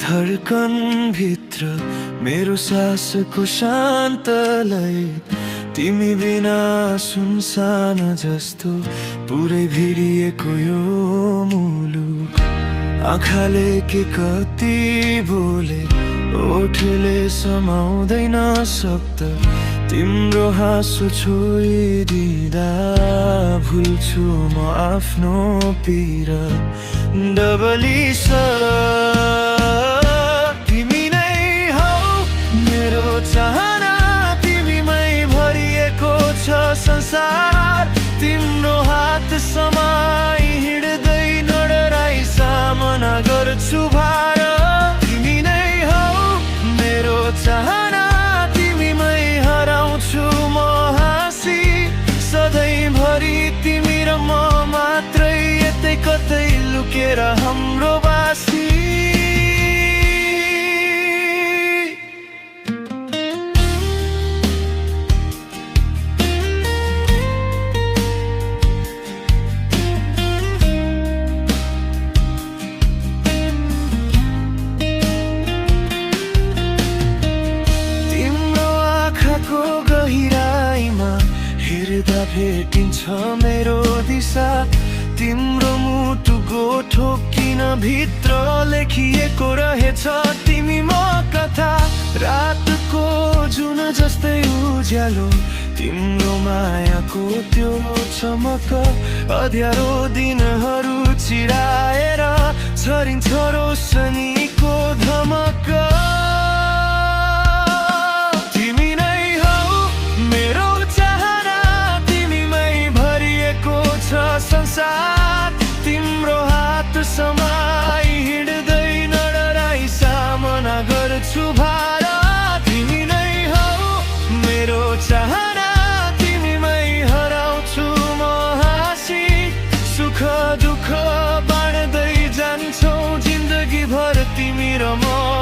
धडकन भित्र मेरो सासको शान्तलाई तिमी बिना सुनसान जस्तो पुरै भिडिएको यो मुलुक। आँखाले के कति बोले ओठले समाउँदैन शब्द, तिम्रो हाँसो छोइदिँदा भुल्छु म आफ्नो पीडा। डबली तिमी नै हौ मेरो चाहना, तिमीमै भरिएको छ संसार। तिम्रो हात समाई हिँड्दै नडराई सामना गर्छु भार। तिमी नै हौ मेरो चाहना, तिमीमै हराउँछु म हाँसी। सधैँभरि तिमी र म मात्रै यतै कतै लुकेर हाम्रो बासी। तिम्रो आँखाको गहिराईमा हेर्दा भेटिन्छ मेरो दिशा। तिम्रो मुटुको ठोकिन भित्र लेखिएको रहेछ तिमी म कथा। रातको जुन जस्तै उज्यालो तिम्रो मायाको त्यो चमक। अँध्यारो दिनहरू चिराएर छरिन्छ रोशनीको धमक। तिमी नै हौ मेरो चाहना, तिमीमै भरिएको छ संसार। तिम्रो हात समाई हिँड्दै नडराई सामना गर्छु भार। तिमी नै हौ मेरो चाहना, तिमीमै हराउँछु म हाँसी। सुख दुःख बाँड्दै जान्छौ जिन्दगी भर तिमी र म।